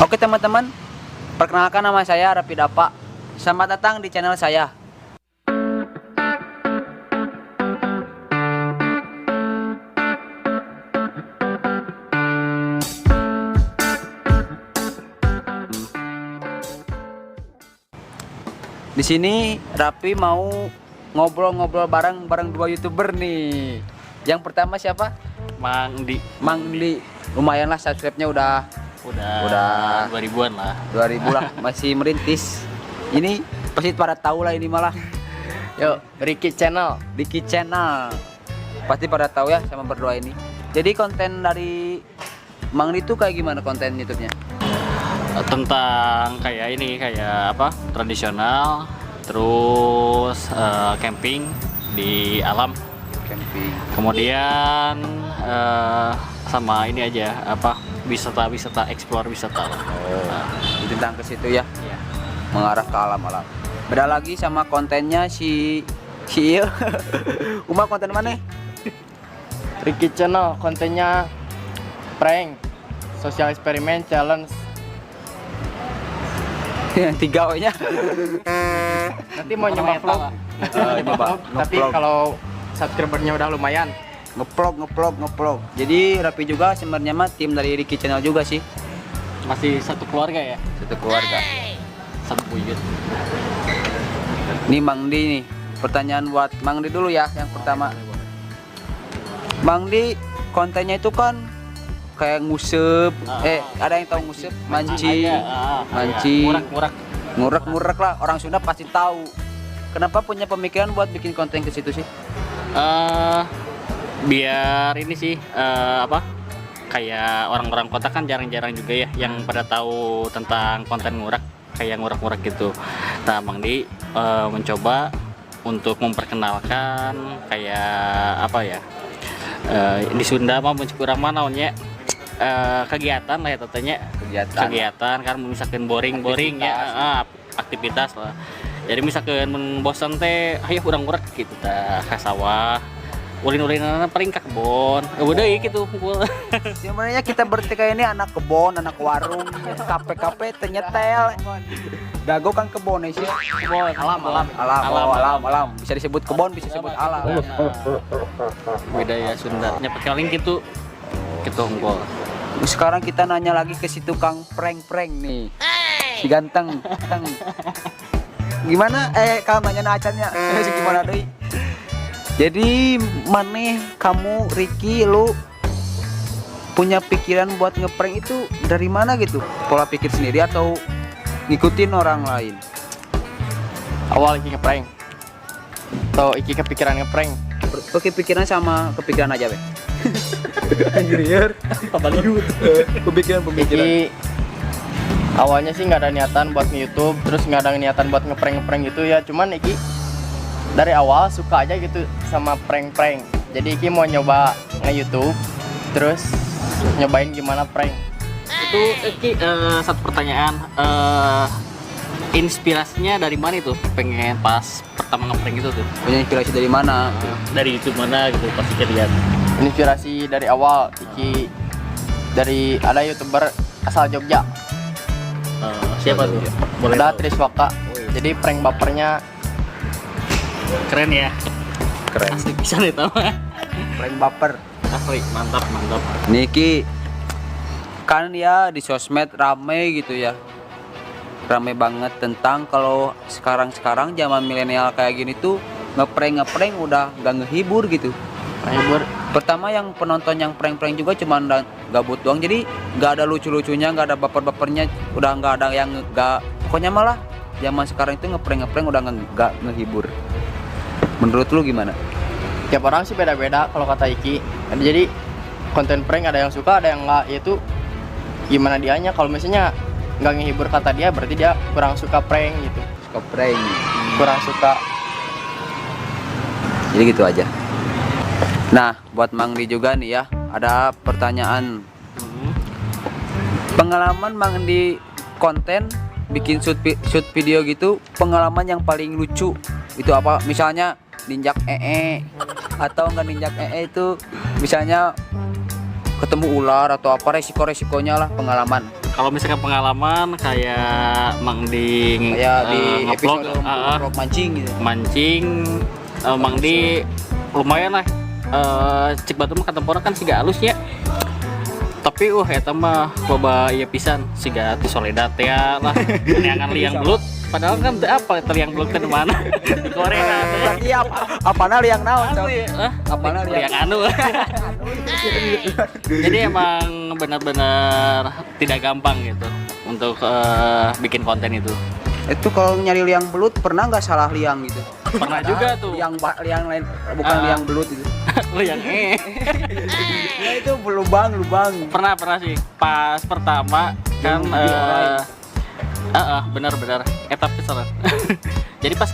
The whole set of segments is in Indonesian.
Oke teman-teman, perkenalkan nama saya Raffi Dapa. Selamat datang di channel saya. Di sini Raffi mau ngobrol-ngobrol bareng dua YouTuber nih. Yang pertama siapa? Mang Di. Mang Di. Lumayan lah subscribe-nya udah 2000-an lah. 2000 lah, masih merintis. Ini pasti pada tahu lah ini malah. Yuk, Ricky Channel. Ricky Channel. Pasti pada tahu ya sama berdua ini. Jadi konten dari Mang Di itu kayak gimana konten YouTube-nya? Tentang kayak ini, kayak apa? Tradisional, terus camping di alam. Camping. Kemudian sama ini aja apa? Wisata, explore wisata lah. Itu tentang ke situ ya. Iya. Mengarah ke alam-alam. Beda lagi sama kontennya si Iyo. Uma konten mana? Ricky Channel kontennya prank, social eksperimen, challenge. Yang 3 O-nya. Nanti mau nyoba vlog. Tapi Nge-vlog. kalau subscribernya udah lumayan. Ngeplog. Jadi Raffi juga sebenarnya mah tim dari Ricky Channel juga sih. Masih satu keluarga ya? Satu keluarga. Satu buyut. Nih Mang Di nih. Pertanyaan buat Mang Di dulu ya yang pertama. Mang Di kontennya itu kan kayak ngusep, ada yang tahu ngusep, mancing, mancing, ngurek lah, orang Sunda pasti tahu. Kenapa punya pemikiran buat bikin konten ke situ sih? Biar ini sih apa? Kayak orang-orang kota kan jarang-jarang juga ya yang pada tahu tentang konten ngurek, kayak ngurek-ngurek gitu. Nah, Mang Di mencoba untuk memperkenalkan kayak apa ya? Di Sunda mah kurang mana kegiatan lah ya katanya. Kegiatan kan misalkan boring ya, aktivitas lah. Jadi misalkan bosan teh ayo urang ngurek gitu tah ka sawah. Ulin-ulinan paling ke kebon. Udah gitu. Sebenarnya kita bertiga ini anak kebon, anak warung, kape tenyetel. Dago kan kebon sih. Kebon, Alam. Bisa disebut kebon, bisa disebut alam. Budaya Sunda. Nya paling gitu. Gitu unggul. Sekarang kita nanya lagi ke si tukang prank nih. Si ganteng. Gimana? Kalau nanya acannya, gimana deh? Jadi maneh kamu Ricky lu punya pikiran buat ngeprank itu dari mana gitu? Pola pikir sendiri atau ngikutin orang lain? Awal Iki ngeprank. Atau Iki kepikiran ngeprank. Oke, pikiran sama kepikiran aja, Be. Anjir. Kepikiran. Iki awalnya sih nggak ada niatan buat nge-YouTube, terus nggak ada niatan buat ngeprank gitu ya. Cuman Iki dari awal suka aja gitu sama prank. Jadi Iki mau nyoba nge-YouTube, terus nyobain gimana prank. Itu Ki satu pertanyaan, inspirasinya dari mana itu? Pengen pas pertama ngeprank itu tuh? Punya inspirasi dari mana? Dari YouTube mana gitu pasti lihat. Inspirasi dari awal Iki dari ada YouTuber asal Jogja. Siapa tuh? Boleh Ada tahu? Triswaka. Jadi prank bapernya Keren ya. Keren. Asli bisa nih tau. Prank baper. Asli mantap. Niki kan ya di sosmed rame gitu ya, rame banget tentang kalau sekarang zaman milenial kayak gini tuh ngeprank udah gak ngehibur gitu. menghibur. Pertama yang penonton yang prank juga cuman gabut doang, jadi nggak ada lucu-lucunya, nggak ada baper-bapernya, udah nggak ada yang nggak, pokoknya malah zaman sekarang itu ngeprank udah nggak ngehibur. Menurut lu gimana? Tiap orang sih beda-beda kalau kata Iki. Jadi konten prank ada yang suka, ada yang enggak. Yaitu gimana dianya. Kalau misalnya nggak ngehibur kata dia, berarti dia kurang suka prank gitu. Suka prank. Kurang suka. Jadi gitu aja. Nah, buat Mang Di juga nih ya, ada pertanyaan. Pengalaman Mang Di konten bikin shoot video gitu, pengalaman yang paling lucu itu apa? Misalnya ninjak atau enggak ninjak itu misalnya ketemu ular atau apa, resikonya lah pengalaman. kalau misalkan pengalaman kayak Mang Di Kayak di ngeblog, episode vlog mancing gitu. mancing, Mang Di lumayan lah. Cek batu mah katempora kan siga halus ya. Tapi eta mah loba ieu pisan siga ti Soledad ya lah. Neangan liang belut. Padahal kan teu apa eta liang belut teh di mana? Di Korea teh. Iya, apana liang naon, Cok? Asli, Apana liang anu. Jadi emang benar-benar tidak gampang gitu untuk bikin konten itu. Itu kalau nyari liang belut pernah nggak salah liang gitu? Pernah juga tuh. Liang lain bukan liang belut itu. Liang Nah, itu lubang. pernah sih pas pertama kan benar-benar etap besar. Jadi pas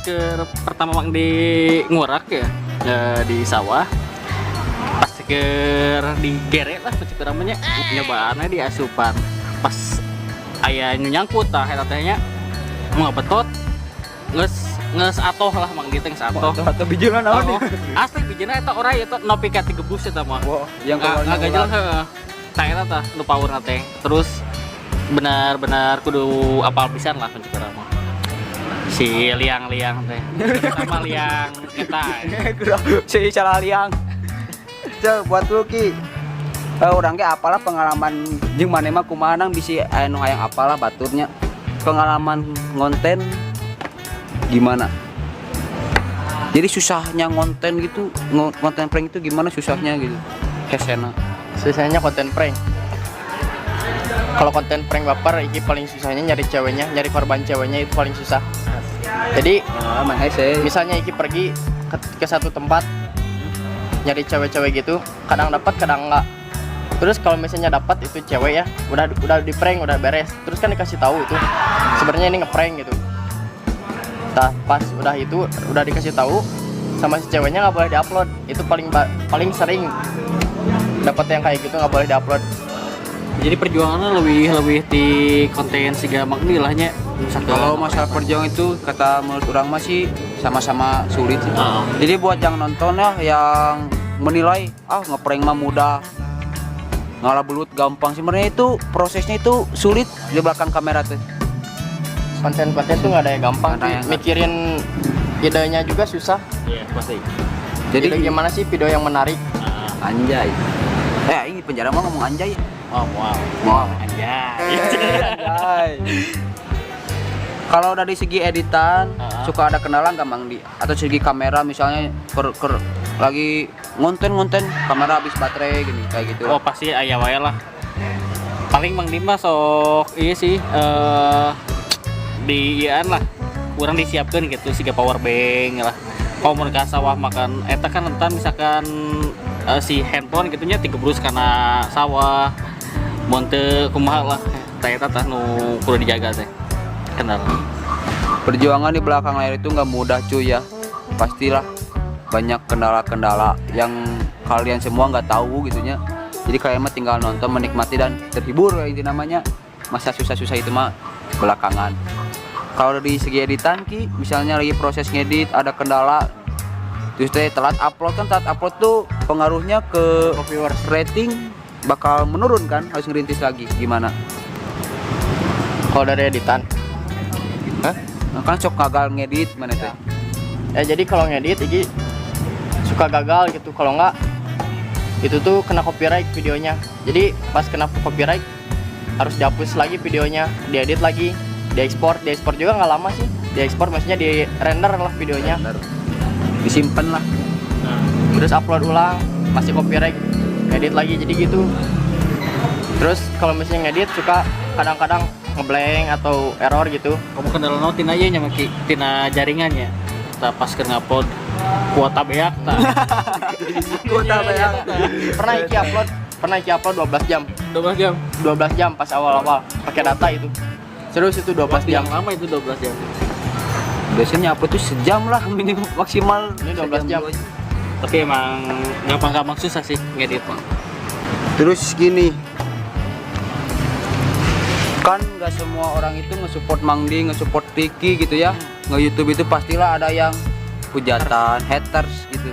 pertama Mang di ngurak ya di sawah, pas di geret lah pasti namanya nyobaannya di asupan pas aya nyangkut tah eta teh nya mau betot nges atoh lah Mang Di teh nges atoh. Atau bijilna naon? Asli bijina eta ora eta nepi ka 3 bus eta mah. Yang agak jelas heeh. Tah eta tah nu powerna teh. Terus benar-benar kudu apal pisan lah pencipta mah. Si liang-liang teh. Sama liang eta. Si salah liang. Cek buat lu Ki. Urang ge apalah pengalaman jeung maneh mah kumaha nang bisi anu hayang apalah baturnya. Pengalaman ngonten gimana? Jadi susahnya ngonten gitu, ngonten prank itu gimana susahnya gitu? Hesena. Susahnya konten prank. Kalau konten prank baper, iki paling susahnya nyari ceweknya, nyari korban ceweknya itu paling susah. Jadi misalnya iki pergi ke satu tempat nyari cewek-cewek gitu, kadang dapat, kadang enggak. Terus kalau misalnya dapat itu cewek ya, udah di prank, udah beres. Terus kan dikasih tahu itu sebenarnya ini ngeprank gitu. Nah, pas udah dikasih tahu sama si ceweknya nggak boleh diupload. Itu paling sering dapat yang kayak gitu, nggak boleh diupload. Jadi perjuangannya lebih di konten si Mang Di lah nya. Kalau masalah perjuangan itu kata menurut orang masih sama-sama sulit sih. Jadi buat yang nonton ya yang menilai ngeprank mah mudah, ngalah belut gampang, sebenarnya itu prosesnya itu sulit di belakang kamera tuh. Konten-konten tuh nggak ada yang gampang. Mikirin idenya juga susah. Iya pasti. Jadi gimana sih video yang menarik? Anjay. Ini penjara mah ngomong anjay. Wow. Anjay. Kalau dari segi editan suka ada kendala nggak Mang Di? Atau segi kamera misalnya lagi ngonten kamera habis baterai gini kayak gitu. Oh pasti aya wae lah. Paling Mang Di mah sok iya sih di iaan lah kurang disiapkan gitu siga power bank lah. Kalau mau ke sawah makan eta kan entar misalkan si handphone gitunya 3 brus karena sawah monte kumaha lah tah eta tah nu kudu dijaga teh kenal. Perjuangan di belakang layar itu nggak mudah cuy ya, pastilah banyak kendala-kendala yang kalian semua nggak tahu gitunya. Jadi kalian mah tinggal nonton, menikmati dan terhibur ya, itu namanya. Masa susah-susah itu mah belakangan. Kalau dari segi editan Ki, misalnya lagi proses ngedit ada kendala, terus telat upload tuh pengaruhnya ke viewers, rating bakal menurun kan, harus ngerintis lagi gimana? Kalau dari editan, kan sok gagal ngedit mana tuh? Ya jadi kalau ngedit iki suka gagal gitu, kalau enggak itu tuh kena copyright videonya. Jadi pas kena copyright harus dihapus lagi videonya, diedit lagi, diekspor juga nggak lama sih. Diekspor maksudnya di render lah videonya, disimpan lah. Terus upload ulang, masih copyright, edit lagi, jadi gitu. Terus kalau misalnya ngedit suka kadang-kadang ngeblank atau error gitu. Kamu kendala naon tina ieu nya Maki? Tina jaringannya. Tah pas keur ngupload kuota beak tah. Kuota beak. Pernah iki upload 12 jam. 12 jam pas awal-awal pakai data itu. Serius itu 12 jam. Lama itu 12 jam. Biasanya upload tuh sejam lah minimum maksimal. Ini 12 jam. Tapi emang gampang susah sih ngedit mah. Terus gini, kan nggak semua orang itu nge-support Mang Di, nge-support Tiki gitu ya. Nge-YouTube itu pastilah ada yang hujatan, haters gitu.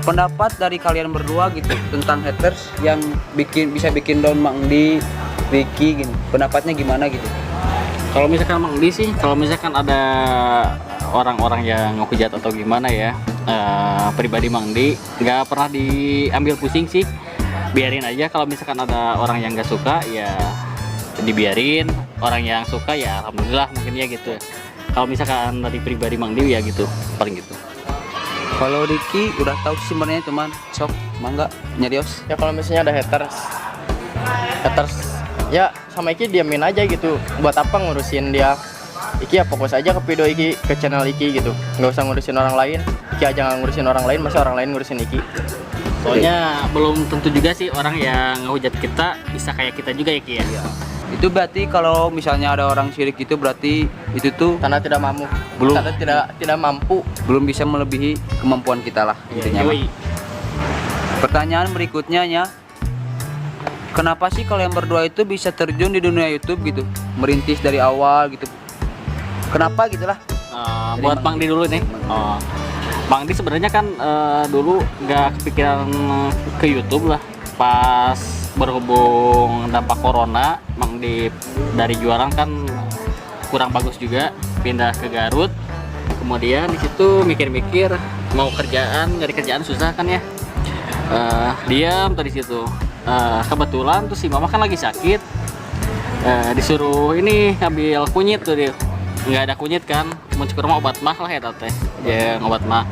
Pendapat dari kalian berdua gitu tentang haters yang bisa bikin down Mang Di Ricky gini, pendapatnya gimana gitu? Kalau misalkan Mang Di sih, kalau misalkan ada orang-orang yang ngehujat atau gimana ya, pribadi Mang Di nggak pernah diambil pusing sih, biarin aja. Kalau misalkan ada orang yang nggak suka ya dibiarin, orang yang suka ya alhamdulillah mungkin ya gitu. Kalau misalkan dari pribadi Mang Di ya gitu, paling gitu. Kalau Ricky udah tahu sih sebenarnya teman, sok mangga nyarios. Ya kalau misalnya ada haters ya sama Iki diamin aja gitu, buat apa ngurusin dia. Iki ya fokus aja ke video Iki, ke channel Iki gitu, nggak usah ngurusin orang lain. Iki aja nggak ngurusin orang lain, masa orang lain ngurusin Iki. Soalnya belum tentu juga sih orang yang ngehujat kita bisa kayak kita juga ya Ki ya. Itu berarti kalau misalnya ada orang syirik itu berarti itu tuh Karena tidak mampu, Belum. karena tidak mampu. belum bisa melebihi kemampuan kita lah intinya. mah. Yoi. Pertanyaan berikutnya ya. Kenapa sih kalau yang berdua itu bisa terjun di dunia YouTube gitu? Merintis dari awal gitu. Kenapa gitulah? Buat Mang Di dulu nih. Mang Di sebenarnya kan dulu nggak kepikiran ke YouTube lah. Pas berhubung dampak corona, Mang Di dari jualan kan kurang bagus juga, pindah ke Garut. Kemudian di situ mikir-mikir mau kerjaan, nyari kerjaan susah kan ya. Diam tadi situ. Kebetulan tuh si mama kan lagi sakit, disuruh ini ngambil kunyit tuh dia, nggak ada kunyit kan, mau cukur mah obat mah lah ya teh, ya obat mah.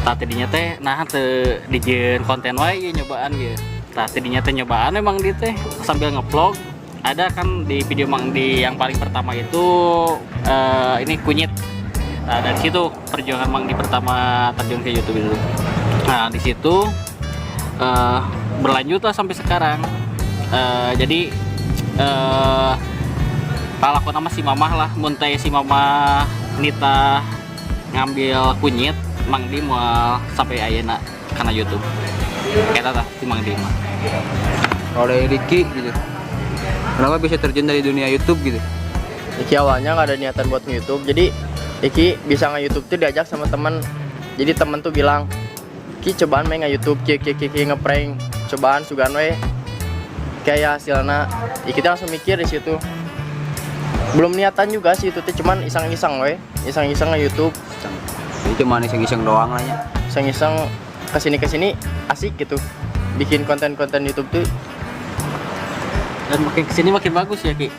Tadinya teh, nah teh dijieun konten wae ya nyobaan gitu. Tadinya teh nyobaan emang di teh sambil ngevlog. Ada kan di video Mang Di yang paling pertama itu ini kunyit. Nah, dari situ perjuangan Mang Di pertama terjun ke YouTube itu. Nah di situ berlanjut lah sampai sekarang. Jadi kalau aku nama si mamah lah, muntai si mamah nita ngambil kunyit, Mang Di mau sampai ayeuna karena YouTube. Kayak tata si Mang Di mah. Kalau dari Ricky gitu. Kenapa bisa terjun dari dunia YouTube gitu? Iki awalnya nggak ada niatan buat nge-YouTube, jadi Iki bisa nge-YouTube tuh diajak sama teman. Jadi teman tuh bilang, Ki cobaan main nge-YouTube, Ki ngeprank, cobaan sugan we. Kayak hasilnya, Iki tuh langsung mikir di situ. Belum niatan juga sih itu tuh, cuman iseng-iseng we, iseng-iseng nge-YouTube, Jadi cuma iseng-iseng doang lah ya. iseng-iseng kesini asik gitu. Bikin konten-konten YouTube tuh Dan makin kesini makin bagus ya Ki.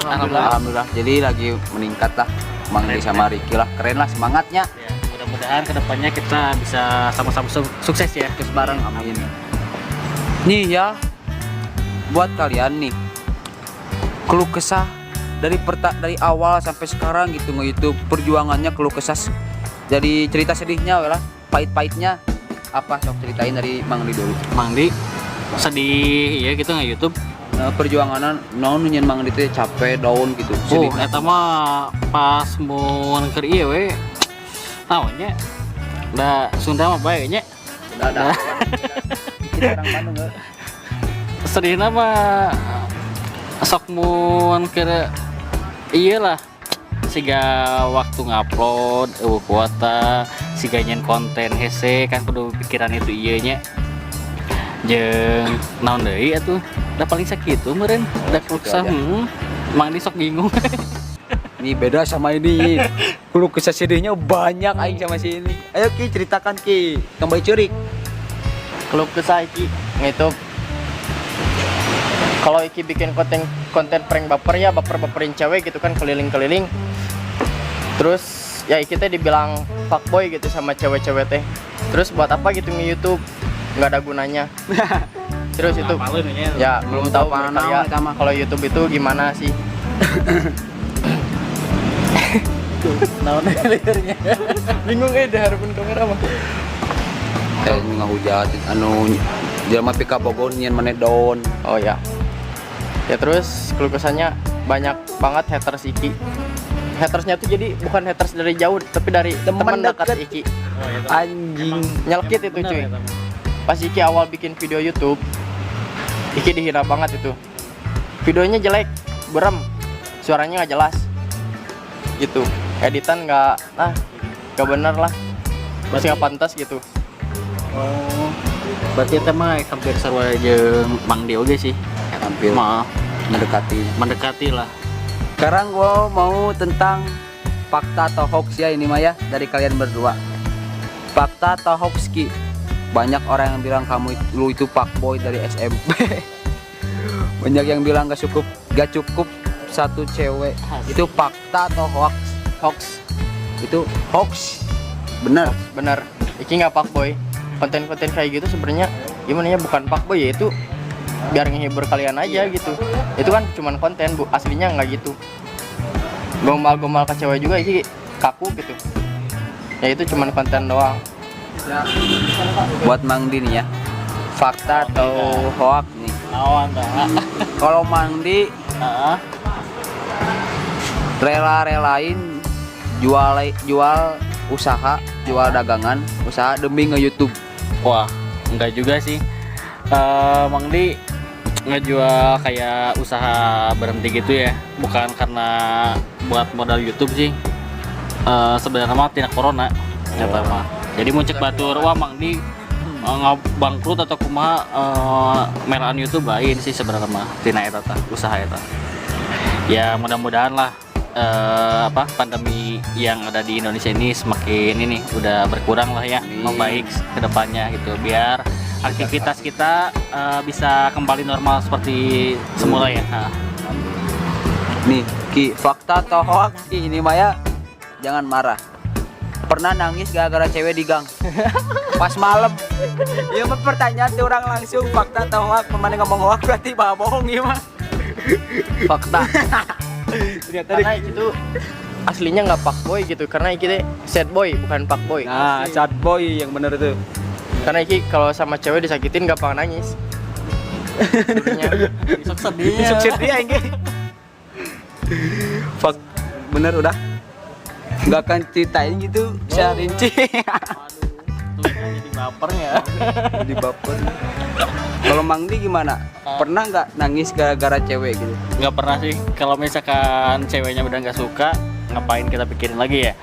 Alhamdulillah. Jadi lagi meningkat lah. Mang Di sama Ricky lah, keren lah semangatnya. Ya, mudah-mudahan kedepannya kita bisa sama-sama sukses ya. Terus bareng, amin. Nih ya, buat kalian nih, keluh kesah dari awal sampai sekarang gitu nge-YouTube, perjuangannya, keluh kesah. Jadi cerita sedihnya lah, pahit-pahitnya apa, sok ceritain dari Mang Di dulu. Mang Di sedih ya gitu nggak YouTube. Perjuangan naon nyen Mang Di teh capek daun gitu. Oh, eta mah pas mun keur ieu we. Naonnya? Da Sunda mah bae nya. Udah. Kita orang Bandung enggak. Sedihna mah sok mun keur ieu lah. Siga waktu ngupload kuota, siga nyen konten hese kan kudu pikiran itu ieu nya. Jeung naon deui atuh? Da paling sakitu meureun, da kesah. Mang Di sok bingung. Ini beda sama ini. Keluh kesah sedihnya banyak aing sama si ini. Ayo Ki ceritakan Ki, kembali curik. keluh kesah Iki nge-YouTube. Kalau Iki bikin konten prank baper ya, baperin cewek gitu kan, keliling-keliling. Terus ya Iki teh dibilang fuckboy gitu sama cewek-cewek teh. Terus buat apa gitu nge-YouTube? Nggak ada gunanya. Terus itu ya belum tahu ya kalau YouTube itu gimana sih. Naon liarnya. Bingung hareupeun kamera mah. Teh ngahujat anu jelema pika Bogor nyen maneh daun. Oh ya. Ya terus keluh kesahnya banyak banget haters Iki. Hatersnya tuh jadi bukan haters dari jauh tapi dari teman dekat Iki. Anjing. Nyelkit itu cuy. Pas Iki awal bikin video YouTube, Iki dihina banget itu. Videonya jelek, berem, suaranya nggak jelas, gitu. Editan nggak bener lah, masih nggak pantas gitu. Oh, berarti eta mah hampir sarua jeung Mang Di oge sih. Hampir. Maaf. mendekati lah. Sekarang gua mau tentang fakta atau hoax ya ini mah ya dari kalian berdua. Fakta atau hoax Ki? Banyak orang yang bilang lu itu fuckboy dari SMP. Banyak yang bilang gak cukup satu cewek. Itu fakta atau hoax? Hoax. Itu hoax. Bener. Bener. Iki nggak fuckboy. Konten-konten kayak gitu sebenarnya gimana ya, bukan fuckboy ya, itu biar ngehibur kalian aja gitu. Itu kan cuman konten, Bu. Aslinya nggak gitu. Gombal-gombal ke cewek juga iki kaku gitu. Ya itu cuman konten doang. Buat Mang Di nih ya, fakta atau hoax nih? Awan dah. Kalau Mang Di rela-relain jual usaha, jual dagangan, usaha demi nge-YouTube. Wah, enggak juga sih. Mang Di ngejual kayak usaha berhenti gitu ya, bukan karena buat modal YouTube sih. Sebenarnya mah tina corona nyata mah. Jadi muncul batur wah Mang Di bangkrut atau kumaha melaan YouTube lain sih sebenarnya mah tina eta tah usaha eta. Ya mudah-mudahan lah pandemi yang ada di Indonesia ini semakin ini udah berkurang lah ya, membaik ke depannya gitu, biar aktivitas kita bisa kembali normal seperti semula ya. Nih Ki, fakta atau hoax Ki ini Maya, jangan marah. Pernah nangis gara-gara cewek di gang pas malam? Iya mah pertanyaan tuh orang langsung, fakta atau hoax? Mana ngomong hoax berarti bohong ya mah. Fakta. Karena itu aslinya nggak fuckboy gitu, karena iki sad boy bukan fuckboy. Nah, sad boy yang bener tuh. Karena iki kalau sama cewek disakitin gampang nangis. Besok sedih. Besok sedih aja. Fak bener udah. Nggak akan ceritain gitu, bisa rinci. Aduh, jadi bapernya. Jadi baper. Kalau Mang Di gimana? Pernah nggak nangis gara-gara cewek gitu? Nggak pernah sih. Kalau misalkan ceweknya udah nggak suka, ngapain kita pikirin lagi ya?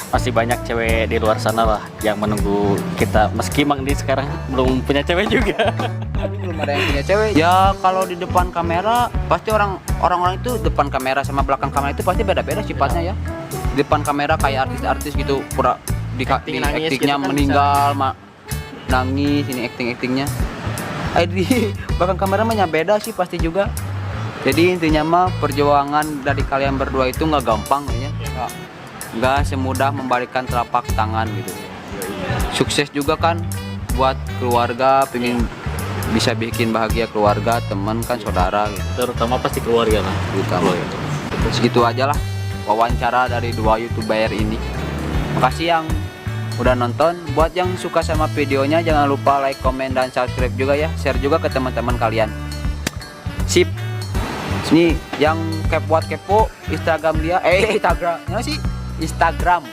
Masih banyak cewek di luar sana lah yang menunggu kita. Meski Mang Di sekarang belum punya cewek juga. Belum ada yang punya cewek. Ya kalau di depan kamera pasti orang-orang itu depan kamera sama belakang kamera itu pasti beda-beda sifatnya ya. Di depan kamera kayak artis-artis gitu, pura di nangis aktingnya gitu kan meninggal, nangis, ini aktingnya. Di belakang kamera mah beda sih pasti juga. Jadi intinya mah perjuangan dari kalian berdua itu nggak gampang ya. Nggak semudah membalikkan telapak tangan gitu. Sukses juga kan buat keluarga, pengen bisa bikin bahagia keluarga, teman kan, saudara gitu. Terutama pasti keluarga lah. Terutama ya. Segitu aja lah wawancara dari dua YouTuber ini. Makasih yang udah nonton. Buat yang suka sama videonya jangan lupa like, komen, dan subscribe juga ya. Share juga ke teman-teman kalian. Sip. Nih yang kepo Instagram dia Instagram sih? Instagram.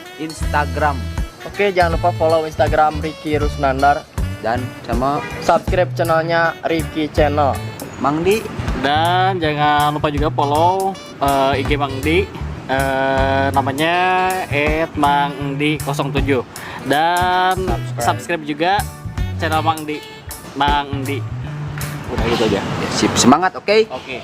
Oke, jangan lupa follow Instagram Ricky Rusnandar Dan sama subscribe channelnya Ricky Channel. Mang Di. Dan jangan lupa juga follow IG Mang Di, namanya @mangdi07. Dan subscribe juga channel Mang Di. Udah gitu aja. Sip, semangat, oke? Oke.